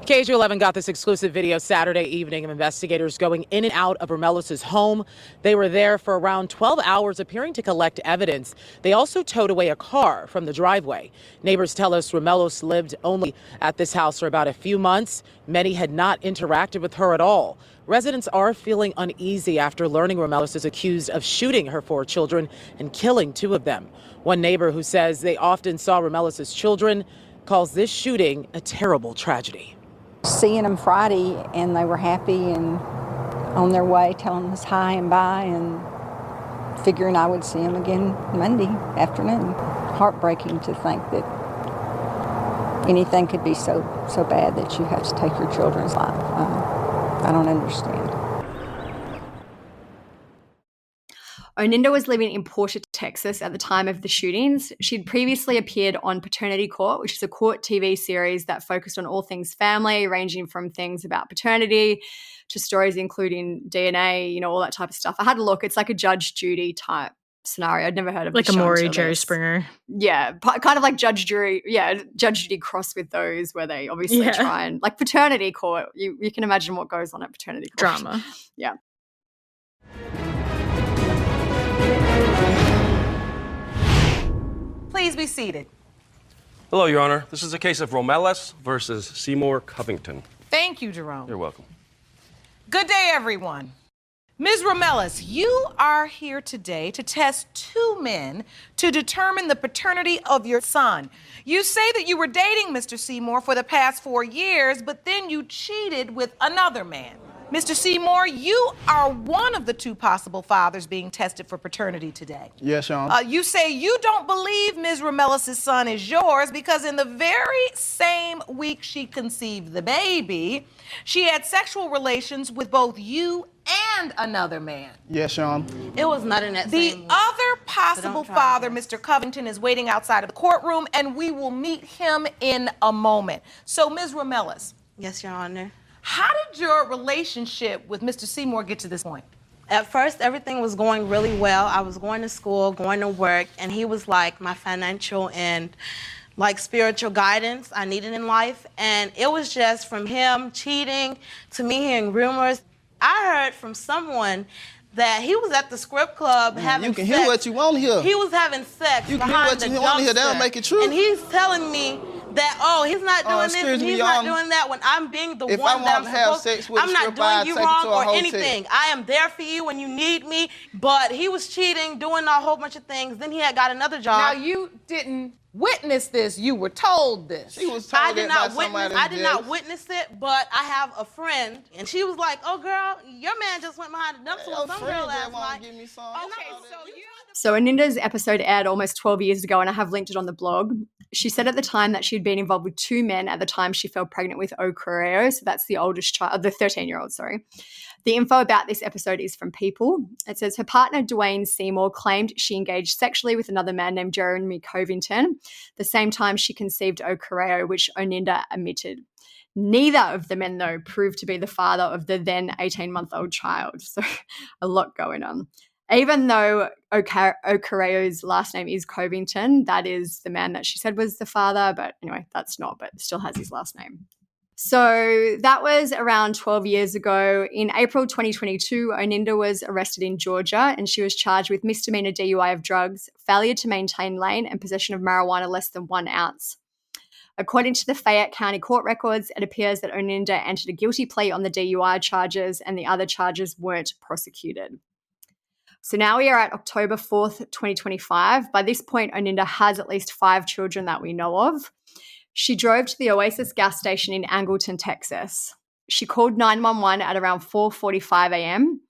KHO11 got this exclusive video Saturday evening of investigators going in and out of Romelus's home. They were there for around 12 hours, appearing to collect evidence. They also towed away a car from the driveway. Neighbors tell us Romelus lived only at this house for about a few months. Many had not interacted with her at all. Residents are feeling uneasy after learning Romelus is accused of shooting her 4 children and killing 2 of them. One neighbor, who says they often saw Romelus's children, calls this shooting a terrible tragedy. Seeing them Friday, and they were happy and on their way, telling us hi and bye, and figuring I would see them again Monday afternoon. Heartbreaking to think that anything could be so bad that you have to take your children's life. I don't understand. Oninda was living in Porter, Texas at the time of the shootings. She'd previously appeared on Paternity Court, which is a court TV series that focused on all things family, ranging from things about paternity to stories including DNA, all that type of stuff. I had a look. It's like a Judge Judy type scenario. I'd never heard of like a Maury, Jerry Springer. Yeah, kind of like Judge Judy cross with those, where they obviously try and, like Paternity Court. You can imagine what goes on at Paternity Court. Drama. Yeah. Please be seated. Hello, Your Honor. This is a case of Romelus versus Seymour Covington. Thank you, Jerome. You're welcome. Good day, everyone. Ms. Romelus, you are here today to test 2 men to determine the paternity of your son. You say that you were dating Mr. Seymour for the past 4 years, but then you cheated with another man. Mr. Seymour, you are one of the 2 possible fathers being tested for paternity today. Yes, Your Honor. You say you don't believe Ms. Romelus's son is yours because in the very same week she conceived the baby, she had sexual relations with both you and another man. Yes, Your Honor. It was not in that same The other possible father, Mr. Covington, is waiting outside of the courtroom, and we will meet him in a moment. So, Ms. Romelus. Yes, Your Honor. How did your relationship with Mr. Seymour get to this point? At first, everything was going really well. I was going to school, going to work, and he was like my financial and like spiritual guidance I needed in life. And it was just from him cheating to me hearing rumors. I heard from someone that he was at the script club having sex. You can hear what you want to hear. He was having sex You can hear what you want to hear. That'll make it true. And he's telling me that, he's not doing this and he's not doing that when I'm being the one that I'm supposed to. I'm not doing you wrong or anything. I am there for you when you need me, but he was cheating, doing a whole bunch of things. Then he had got another job. Now, you didn't witness this. You were told this. She was told I did not by somebody witness. I did not else. witness it, but I have a friend, and she was like, "Oh, girl, your man just went behind the dumpster with some girl last night." Give me some. Okay, so you. So Oninda's episode aired almost 12 years ago, and I have linked it on the blog. She said at the time that she'd been involved with 2 men at the time she fell pregnant with Ocheltree, so that's the oldest child, the 13-year-old, sorry. The info about this episode is from People. It says her partner, Dwayne Seymour, claimed she engaged sexually with another man named Jeremy Covington the same time she conceived Ocheltree, which Oninda admitted. Neither of the men, though, proved to be the father of the then 18-month-old child. So a lot going on. Even though Ocheltree's last name is Covington, that is the man that she said was the father. But anyway, that's not, but still has his last name. So that was around 12 years ago. In April 2022, Oninda was arrested in Georgia and she was charged with misdemeanor DUI of drugs, failure to maintain lane, and possession of marijuana less than 1 ounce. According to the Fayette County court records, it appears that Oninda entered a guilty plea on the DUI charges and the other charges weren't prosecuted. So now we are at October 4th, 2025. By this point, Oninda has at least 5 children that we know of. She drove to the Oasis gas station in Angleton, Texas. She called 911 at around 4:45 a.m.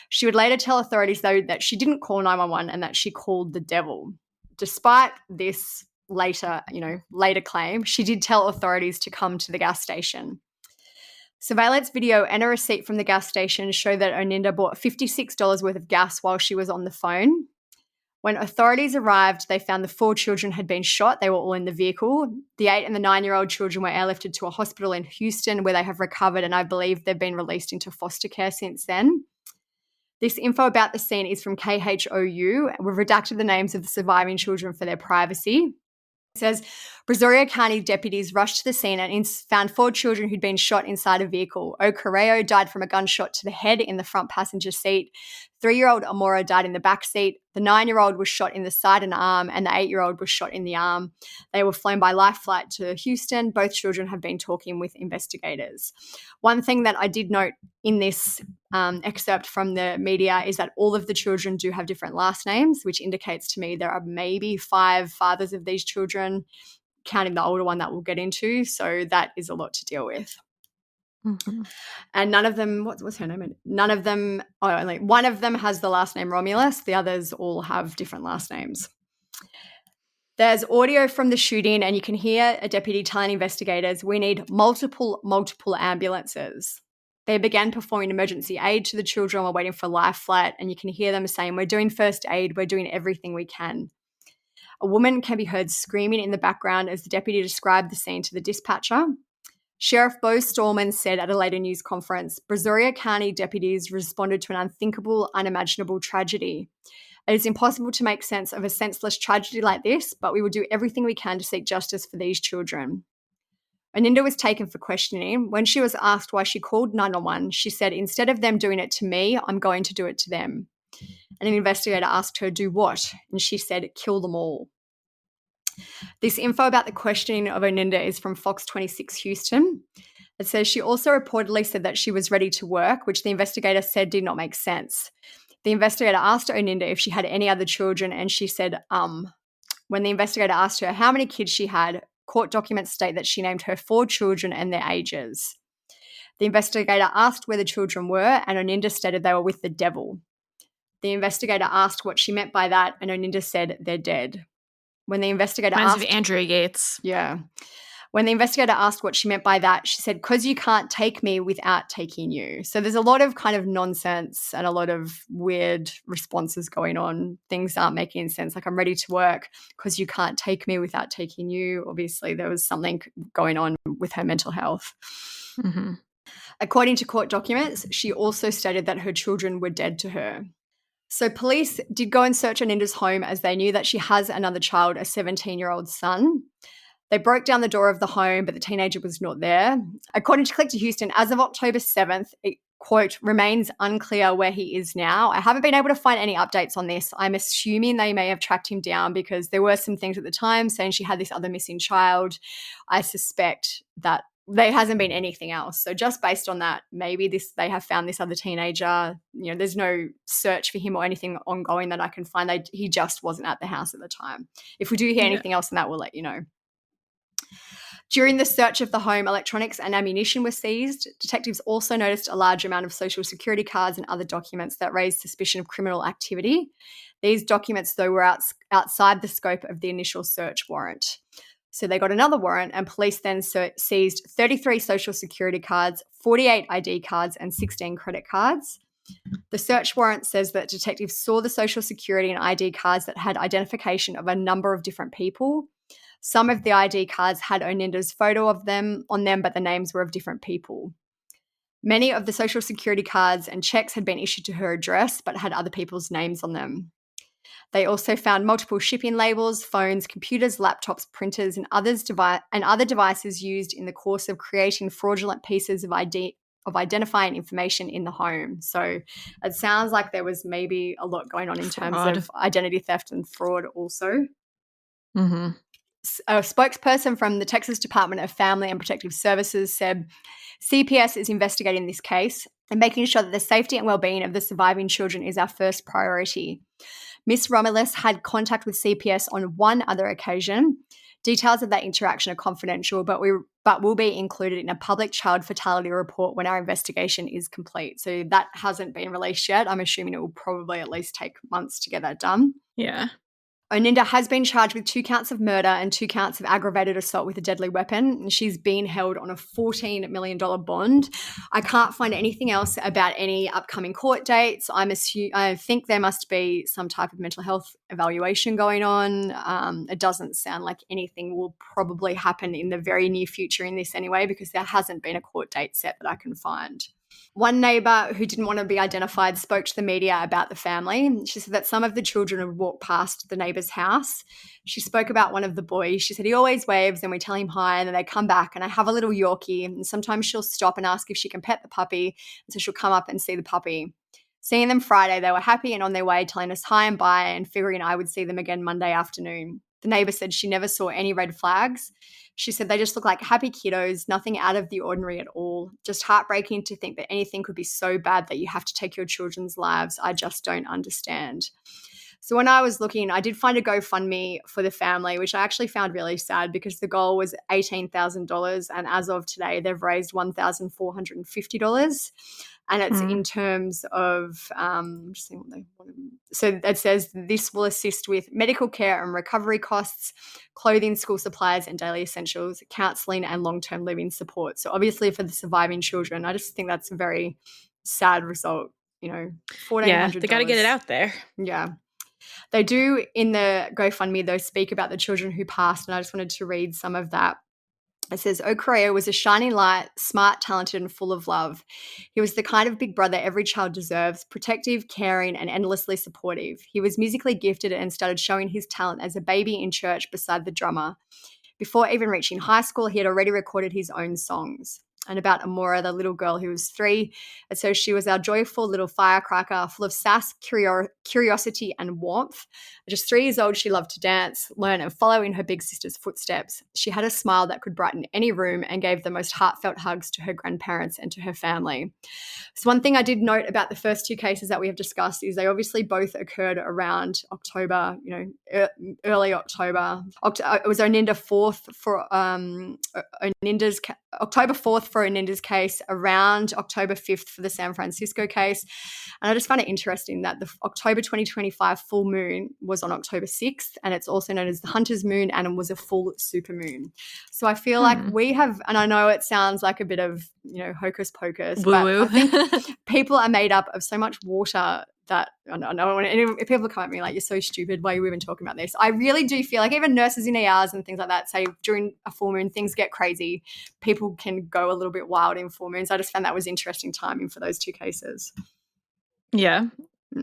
She would later tell authorities, though, that she didn't call 911 and that she called the devil. Despite this later claim, she did tell authorities to come to the gas station. Surveillance video and a receipt from the gas station show that Oninda bought $56 worth of gas while she was on the phone. When authorities arrived, they found the 4 children had been shot. They were all in the vehicle. The 8 and the 9-year-old children were airlifted to a hospital in Houston where they have recovered, and I believe they've been released into foster care since then. This info about the scene is from KHOU. We've redacted the names of the surviving children for their privacy. It says, Brazoria County deputies rushed to the scene and found 4 children who'd been shot inside a vehicle. Ocheltree died from a gunshot to the head in the front passenger seat. 3-year-old Amora died in the back seat. The 9-year-old was shot in the side and arm, and the 8-year-old was shot in the arm. They were flown by life flight to Houston. Both children have been talking with investigators. One thing that I did note in this excerpt from the media is that all of the children do have different last names, which indicates to me there are maybe 5 fathers of these children, counting the older one that we'll get into. So that is a lot to deal with. Mm-hmm. And none of them, what's her name? None of them, only one of them has the last name Romulus. The others all have different last names. There's audio from the shooting, and you can hear a deputy telling investigators, we need multiple ambulances. They began performing emergency aid to the children while waiting for life flight, and you can hear them saying, we're doing first aid, we're doing everything we can. A woman can be heard screaming in the background as the deputy described the scene to the dispatcher. Sheriff Bo Stallman said at a later news conference, Brazoria County deputies responded to an unthinkable, unimaginable tragedy. It is impossible to make sense of a senseless tragedy like this, but we will do everything we can to seek justice for these children. Oninda was taken for questioning. When she was asked why she called 911, she said, instead of them doing it to me, I'm going to do it to them. And an investigator asked her, do what? And she said, kill them all. This info about the questioning of Oninda is from Fox 26 Houston. It says she also reportedly said that she was ready to work, which the investigator said did not make sense. The investigator asked Oninda if she had any other children, and she said, When the investigator asked her how many kids she had, court documents state that she named her 4 children and their ages. The investigator asked where the children were, and Oninda stated they were with the devil. The investigator asked what she meant by that, and Oninda said they're dead. When the investigator asked... of Andrea Yates. Yeah. When the investigator asked what she meant by that, she said, because you can't take me without taking you. So there's a lot of kind of nonsense and a lot of weird responses going on. Things aren't making sense. Like, I'm ready to work because you can't take me without taking you. Obviously, there was something going on with her mental health. Mm-hmm. According to court documents, she also stated that her children were dead to her. So police did go and search Oninda's home as they knew that she has another child, a 17-year-old son. They broke down the door of the home, but the teenager was not there. According to Click to Houston, as of October 7th, it, quote, remains unclear where he is now. I haven't been able to find any updates on this. I'm assuming they may have tracked him down because there were some things at the time saying she had this other missing child. I suspect that there hasn't been anything else. So just based on that, maybe they have found this other teenager. You know, there's no search for him or anything ongoing that I can find. He just wasn't at the house at the time. If we do hear anything else on that, we'll let you know. During the search of the home, electronics and ammunition were seized. Detectives also noticed a large amount of social security cards and other documents that raised suspicion of criminal activity. These documents, though, were outside the scope of the initial search warrant. So they got another warrant, and police then seized 33 social security cards, 48 ID cards, and 16 credit cards. The search warrant says that detectives saw the social security and ID cards that had identification of a number of different people. Some of the ID cards had Oninda's photo of them on them, but the names were of different people. Many of the social security cards and checks had been issued to her address, but had other people's names on them. They also found multiple shipping labels, phones, computers, laptops, printers, and other devices used in the course of creating fraudulent pieces of identifying information in the home. So it sounds like there was maybe a lot going on in terms of identity theft and fraud also. Mm-hmm. A spokesperson from the Texas Department of Family and Protective Services said, CPS is investigating this case and making sure that the safety and well-being of the surviving children is our first priority. Ms. Romelus had contact with CPS on one other occasion. Details of that interaction are confidential, but will be included in a public child fatality report when our investigation is complete. So that hasn't been released yet. I'm assuming it will probably at least take months to get that done. Yeah. Oninda has been charged with 2 counts of murder and 2 counts of aggravated assault with a deadly weapon. She's been held on a $14 million bond. I can't find anything else about any upcoming court dates. I think there must be some type of mental health evaluation going on. It doesn't sound like anything will probably happen in the very near future in this anyway, because there hasn't been a court date set that I can find. One neighbour who didn't want to be identified spoke to the media about the family. She said that some of the children would walk past the neighbour's house. She spoke about one of the boys. She said he always waves and we tell him hi, and then they come back, and I have a little Yorkie, and sometimes she'll stop and ask if she can pet the puppy, and so she'll come up and see the puppy. Seeing them Friday, they were happy and on their way, telling us hi and bye, and figuring I would see them again Monday afternoon. The neighbour said she never saw any red flags. She said they just look like happy kiddos, nothing out of the ordinary at all. Just heartbreaking to think that anything could be so bad that you have to take your children's lives. I just don't understand. So when I was looking, I did find a GoFundMe for the family, which I actually found really sad because the goal was $18,000, and as of today, they've raised $1,450. And it's in terms of, just seeing what they want. So it says this will assist with medical care and recovery costs, clothing, school supplies and daily essentials, counselling and long-term living support. So obviously for the surviving children, I just think that's a very sad result, you know, $1,400. Yeah, they got to get it out there. Yeah. They do in the GoFundMe, though, speak about the children who passed, and I just wanted to read some of that. It says, O'Correa was a shining light, smart, talented, and full of love. He was the kind of big brother every child deserves, protective, caring, and endlessly supportive. He was musically gifted and started showing his talent as a baby in church beside the drummer. Before even reaching high school, he had already recorded his own songs. And about Amora, the little girl who was 3. And so she was our joyful little firecracker, full of sass, curiosity, and warmth. At just 3 years old, she loved to dance, learn, and follow in her big sister's footsteps. She had a smile that could brighten any room and gave the most heartfelt hugs to her grandparents and to her family. So one thing I did note about the first 2 cases that we have discussed is they obviously both occurred around October, early October. It was Oninda 4th for Oninda's October 4th for Oninda's case, around October 5th for the San Francisco case. And I just found it interesting that the October 2025 full moon was on October 6th, and it's also known as the Hunter's Moon, and it was a full supermoon. So I feel like we have, and I know it sounds like a bit of, hocus pocus, woo-woo. But I think people are made up of so much water that I know if people come at me like, you're so stupid, why are you even talking about this? I really do feel like even nurses in ERs and things like that say during a full moon things get crazy. People can go a little bit wild in full moons. I just found that was interesting timing for those 2 cases. Yeah,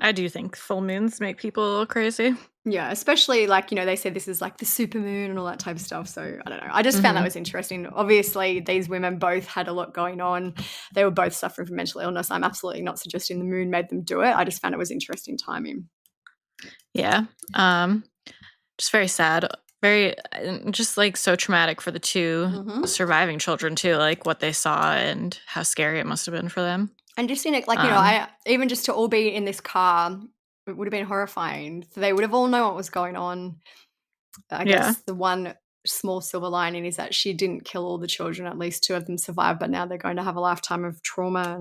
I do think full moons make people a little crazy. Yeah, especially they said this is like the super moon and all that type of stuff. So I don't know. I just found that was interesting. Obviously, these women both had a lot going on. They were both suffering from mental illness. I'm absolutely not suggesting the moon made them do it. I just found it was interesting timing. Yeah. Just very sad. Very, just like so traumatic for the two surviving children too, like what they saw and how scary it must have been for them. And just in it, like, you know, even just to all be in this car, it would have been horrifying. So they would have all known what was going on. I guess the one small silver lining is that she didn't kill all the children. At least 2 of them survived, but now they're going to have a lifetime of trauma.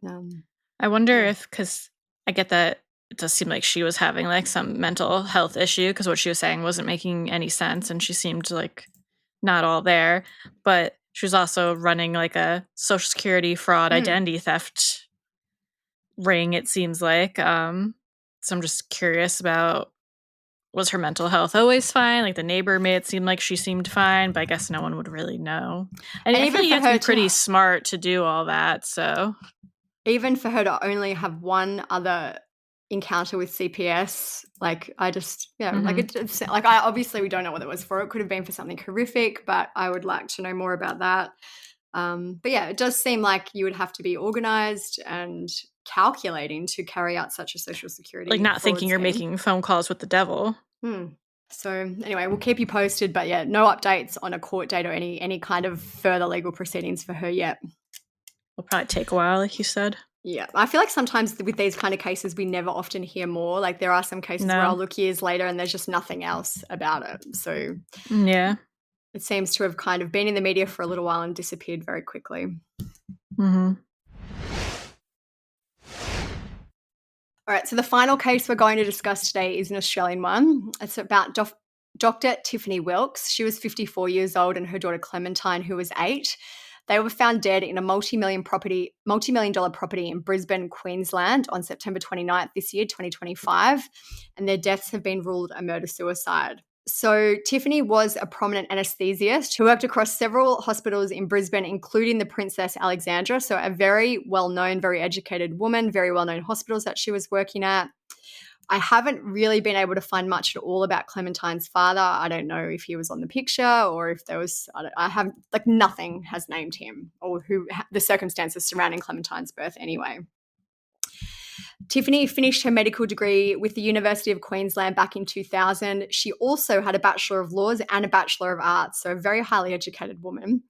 And I wonder if, because I get that it does seem like she was having like some mental health issue, because what she was saying wasn't making any sense and she seemed like not all there, but she was also running like a Social Security fraud identity theft ring, it seems like. So I'm just curious about, was her mental health always fine? Like the neighbor made it seem like she seemed fine, but I guess no one would really know. And even you have to be pretty smart to do all that. So even for her to only have one other encounter with CPS, like I just like it's like I obviously we don't know what it was for. It could have been for something horrific, but I would like to know more about that. But yeah, it does seem like you would have to be organized and calculating to carry out such a Social Security, like not thinking you're making phone calls with the devil. So anyway, we'll keep you posted, but yeah, no updates on a court date or any kind of further legal proceedings for her yet. It'll probably take a while, like you said. Yeah, I feel like sometimes with these kind of cases, we never often hear more. Like there are some cases where I'll look years later and there's just nothing else about it. So yeah, it seems to have kind of been in the media for a little while and disappeared very quickly. Mm-hmm. All right, so the final case we're going to discuss today is an Australian one. It's about Dr. Tiffany Wilkes. She was 54 years old and her daughter Clementine, who was 8. They were found dead in a multi-million-dollar property in Brisbane, Queensland on September 29th this year, 2025, and their deaths have been ruled a murder-suicide. So Tiffany was a prominent anaesthesiast who worked across several hospitals in Brisbane, including the Princess Alexandra, so a very well-known, very educated woman, very well-known hospitals that she was working at. I haven't really been able to find much at all about Clementine's father. I don't know if he was on the picture or if there was, nothing has named him or who the circumstances surrounding Clementine's birth anyway. Tiffany finished her medical degree with the University of Queensland back in 2000. She also had a Bachelor of Laws and a Bachelor of Arts, so a very highly educated woman.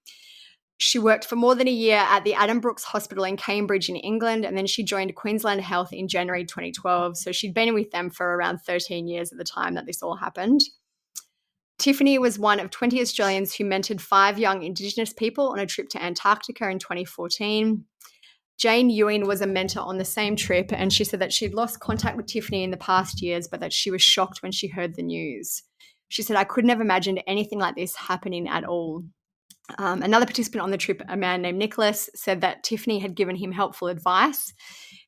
She worked for more than a year at the Addenbrooke's Hospital in Cambridge in England, and then she joined Queensland Health in January 2012. So she'd been with them for around 13 years at the time that this all happened. Tiffany was one of 20 Australians who mentored 5 young Indigenous people on a trip to Antarctica in 2014. Jane Ewing was a mentor on the same trip, and she said that she'd lost contact with Tiffany in the past years, but that she was shocked when she heard the news. She said, "I couldn't have imagined anything like this happening at all." Another participant on the trip, a man named Nicholas, said that Tiffany had given him helpful advice.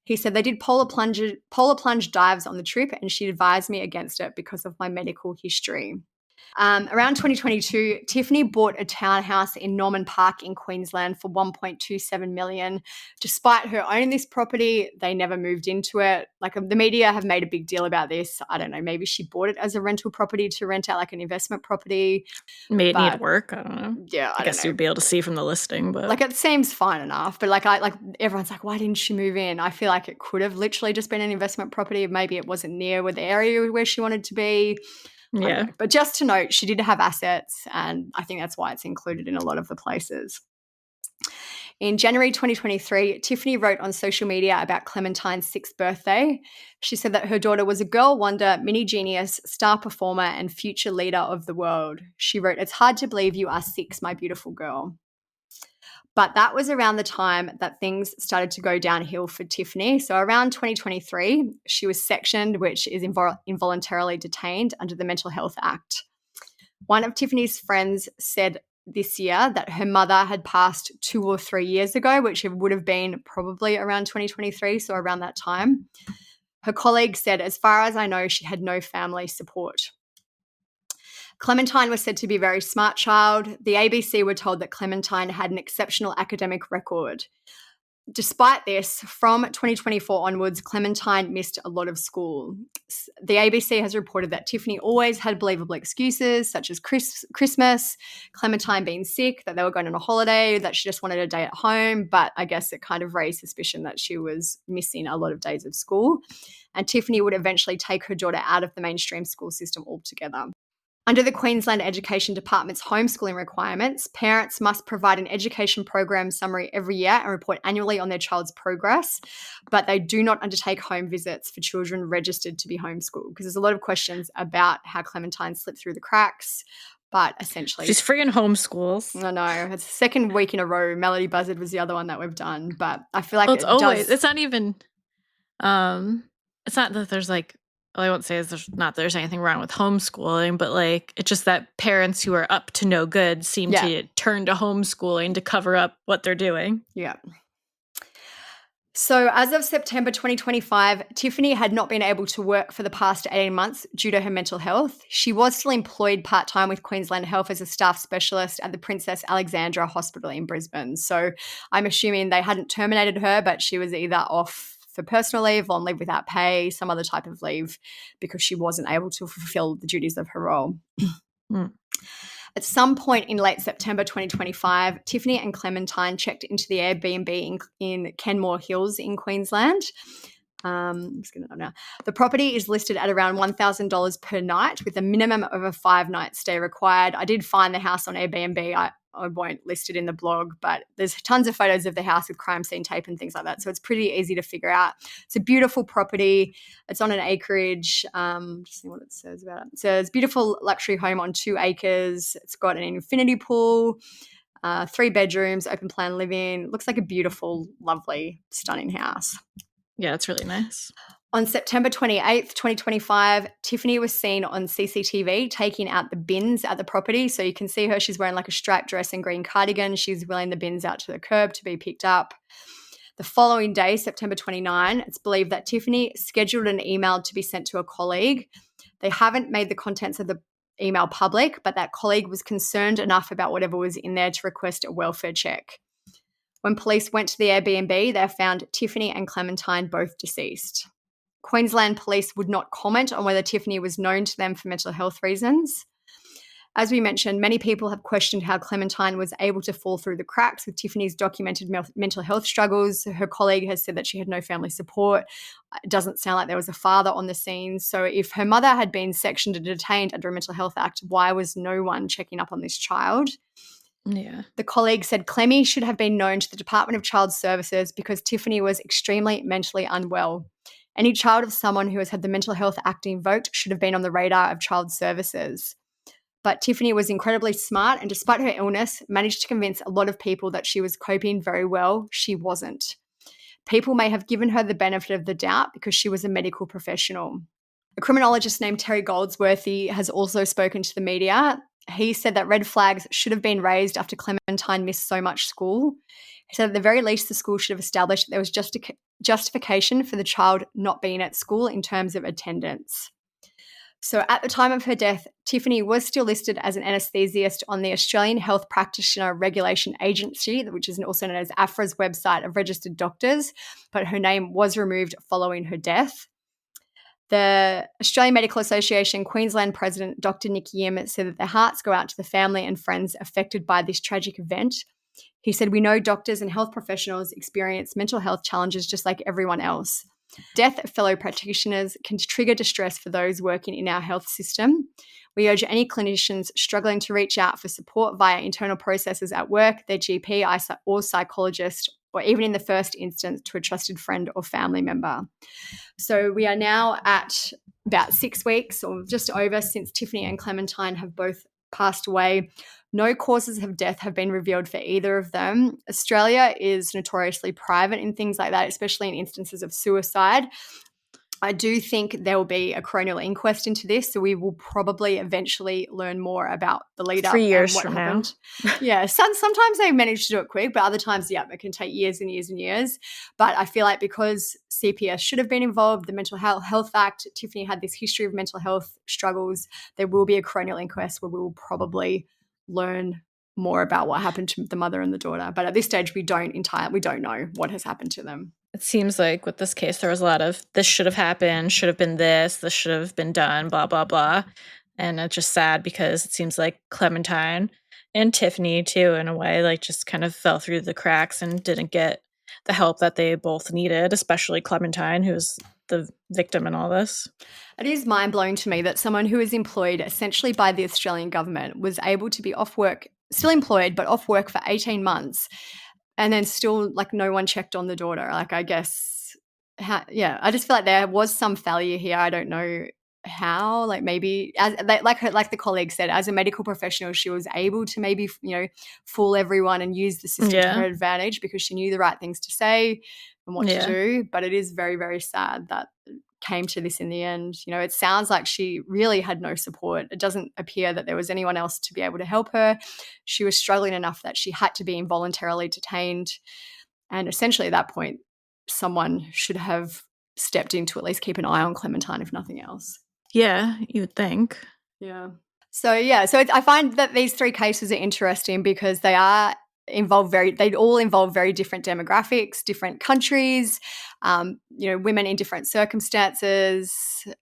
He said, "They did polar plunge dives on the trip and she advised me against it because of my medical history." Around 2022, Tiffany bought a townhouse in Norman Park in Queensland for $1.27 million. Despite her owning this property, they never moved into it. Like the media have made a big deal about this. I don't know, maybe she bought it as a rental property to rent out like an investment property. May it need work? I don't know. Yeah, I guess you'd be able to see from the listing, but like it seems fine enough. But like everyone's like, why didn't she move in? I feel like it could have literally just been an investment property. Maybe it wasn't near the area where she wanted to be. Yeah. But just to note, she did have assets, and I think that's why it's included in a lot of the places. In January 2023, Tiffany wrote on social media about Clementine's 6th birthday. She said that her daughter was a girl wonder, mini genius, star performer, and future leader of the world. She wrote, "It's hard to believe you are 6, my beautiful girl." But that was around the time that things started to go downhill for Tiffany. So around 2023, she was sectioned, which is involuntarily detained under the Mental Health Act. One of Tiffany's friends said this year that her mother had passed 2 or 3 years ago, which would have been probably around 2023, so around that time. Her colleague said, "As far as I know, she had no family support." Clementine was said to be a very smart child. The ABC were told that Clementine had an exceptional academic record. Despite this, from 2024 onwards, Clementine missed a lot of school. The ABC has reported that Tiffany always had believable excuses, such as Christmas, Clementine being sick, that they were going on a holiday, that she just wanted a day at home. But I guess it kind of raised suspicion that she was missing a lot of days of school. And Tiffany would eventually take her daughter out of the mainstream school system altogether. Under the Queensland Education Department's homeschooling requirements, parents must provide an education program summary every year and report annually on their child's progress, but they do not undertake home visits for children registered to be homeschooled, because there's a lot of questions about how Clementine slipped through the cracks, but essentially... She's friggin' homeschools. I know. It's the second week in a row. Melody Buzzard was the other one that we've done, but I feel like it's not even... it's not that there's like... All I won't say is there's anything wrong with homeschooling, but like it's just that parents who are up to no good seem to turn to homeschooling to cover up what they're doing. Yeah. So as of September 2025, Tiffany had not been able to work for the past 18 months due to her mental health. She was still employed part-time with Queensland Health as a staff specialist at the Princess Alexandra Hospital in Brisbane. So I'm assuming they hadn't terminated her, but she was either off for personal leave, on leave without pay, some other type of leave, because she wasn't able to fulfill the duties of her role. At some point in late September 2025, Tiffany and Clementine checked into the Airbnb in Kenmore Hills in Queensland. I'm just going to know now. The property is listed at around $1,000 per night with a minimum of a 5-night stay required. I did find the house on Airbnb. I won't list it in the blog, but there's tons of photos of the house with crime scene tape and things like that. So it's pretty easy to figure out. It's a beautiful property. It's on an acreage. Just see what it says about it. It says beautiful luxury home on 2 acres. It's got an infinity pool, 3 bedrooms, open plan living. Looks like a beautiful, lovely, stunning house. Yeah, it's really nice. On September 28th, 2025, Tiffany was seen on CCTV taking out the bins at the property. So you can see her. She's wearing like a striped dress and green cardigan. She's wheeling the bins out to the curb to be picked up. The following day, September 29, it's believed that Tiffany scheduled an email to be sent to a colleague. They haven't made the contents of the email public, but that colleague was concerned enough about whatever was in there to request a welfare check. When police went to the Airbnb, they found Tiffany and Clementine both deceased. Queensland police would not comment on whether Tiffany was known to them for mental health reasons. As we mentioned, many people have questioned how Clementine was able to fall through the cracks with Tiffany's documented mental health struggles. Her colleague has said that she had no family support. It doesn't sound like there was a father on the scene. So if her mother had been sectioned and detained under a Mental Health Act, why was no one checking up on this child? Yeah. The colleague said Clemmy should have been known to the Department of Child Services because Tiffany was extremely mentally unwell. Any child of someone who has had the Mental Health Act invoked should have been on the radar of Child Services. But Tiffany was incredibly smart and despite her illness, managed to convince a lot of people that she was coping very well. She wasn't. People may have given her the benefit of the doubt because she was a medical professional. A criminologist named Terry Goldsworthy has also spoken to the media. He said that red flags should have been raised after Clementine missed so much school. He said at the very least the school should have established that there was justification for the child not being at school in terms of attendance. So at the time of her death, Tiffany was still listed as an anaesthesiast on the Australian Health Practitioner Regulation Agency, which is also known as AFRA's website of registered doctors, but her name was removed following her death. The Australian Medical Association Queensland President Dr. Nick Yim said that their hearts go out to the family and friends affected by this tragic event. He said, "We know doctors and health professionals experience mental health challenges just like everyone else. Death of fellow practitioners can trigger distress for those working in our health system. We urge any clinicians struggling to reach out for support via internal processes at work, their GP or psychologist, or even in the first instance to a trusted friend or family member." So we are now at about 6 weeks or just over since Tiffany and Clementine have both passed away. No causes of death have been revealed for either of them. Australia is notoriously private in things like that, especially in instances of suicide. I do think there will be a coronial inquest into this, so we will probably eventually learn more about the lead up 3 years and what from happened. Yeah, sometimes they manage to do it quick, but other times, yeah, it can take years and years and years. But I feel like because CPS should have been involved, the Mental Health Act, Tiffany had this history of mental health struggles, there will be a coronial inquest where we will probably learn more about what happened to the mother and the daughter. But at this stage, we don't know what has happened to them. It seems like with this case, there was a lot of this should have happened, should have been this should have been done, blah, blah, blah. And it's just sad because it seems like Clementine and Tiffany too, in a way, like just kind of fell through the cracks and didn't get the help that they both needed, especially Clementine, who's the victim in all this. It is mind-blowing to me that someone who is employed essentially by the Australian government was able to be off work, still employed, but off work for 18 months, and then still, like, no one checked on the daughter. Like, I guess, I just feel like there was some failure here. I don't know how, like, maybe like the colleague said, as a medical professional, she was able to maybe, fool everyone and use the system to her advantage because she knew the right things to say and what to do. But it is very, very sad that it came to this in the end. It sounds like she really had no support. It doesn't appear that there was anyone else to be able to help her. She was struggling enough that she had to be involuntarily detained. And essentially at that point, someone should have stepped in to at least keep an eye on Clementine, if nothing else. Yeah, you would think. Yeah. So I find that these three cases are interesting because they all involve very different demographics, different countries, women in different circumstances.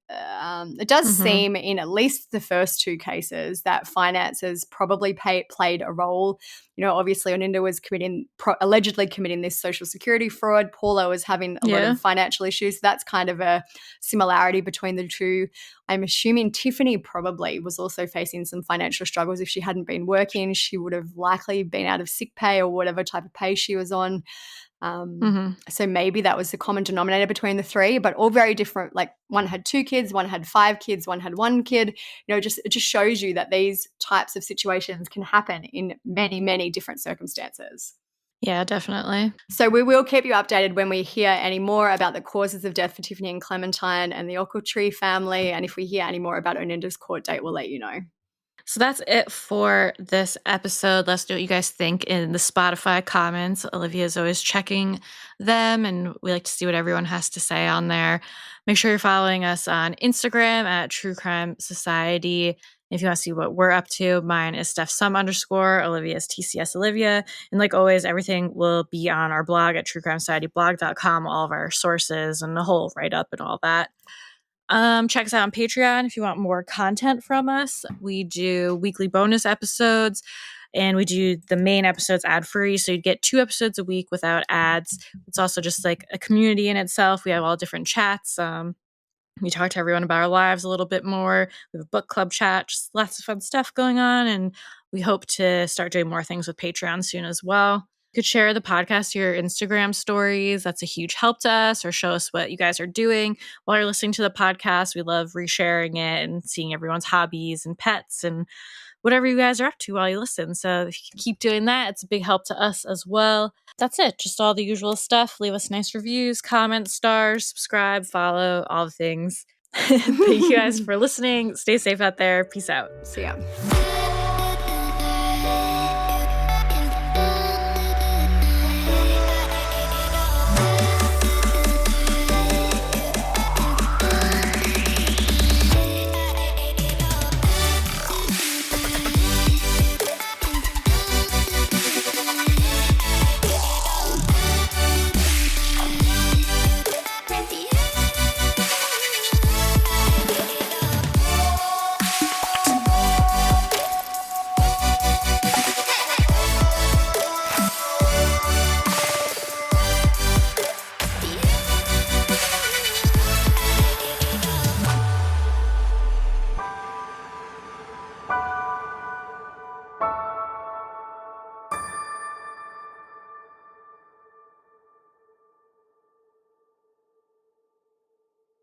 It does seem in at least the first two cases that finances probably played a role. Obviously Oninda was allegedly committing this social security fraud. Paula was having a lot of financial issues. So that's kind of a similarity between the two. I'm assuming Tiffany probably was also facing some financial struggles. If she hadn't been working, she would have likely been out of sick pay or whatever type of pay she was on. So maybe that was the common denominator between the three, but all very different. Like one had 2 kids, one had 5 kids, one had 1 kid. It just shows you that these types of situations can happen in many, many different circumstances. Yeah, definitely. So we will keep you updated when we hear any more about the causes of death for Tiffany and Clementine and the Ocheltree family. And if we hear any more about Oninda's court date, we'll let you know. So that's it for this episode. Let us know what you guys think in the Spotify comments. Olivia is always checking them, and we like to see what everyone has to say on there. Make sure you're following us on Instagram at True Crime Society. If you want to see what we're up to, mine is StephSum_. Olivia's TCS Olivia. And like always, everything will be on our blog at truecrimesocietyblog.com, all of our sources and the whole write-up and all that. Check us out on Patreon if you want more content from us. We do weekly bonus episodes, and we do the main episodes ad-free, so you get 2 episodes a week without ads. It's also just like a community in itself. We have all different chats. We talk to everyone about our lives a little bit more. We have a book club chat, just lots of fun stuff going on, and we hope to start doing more things with Patreon soon as well. You could share the podcast to your Instagram stories. That's a huge help to us, or show us what you guys are doing while you're listening to the podcast. We love resharing it and seeing everyone's hobbies and pets and whatever you guys are up to while you listen. So if you keep doing that, it's a big help to us as well. That's it. Just all the usual stuff. Leave us nice reviews, comments, stars, subscribe, follow, all the things. Thank you guys for listening. Stay safe out there. Peace out. See ya.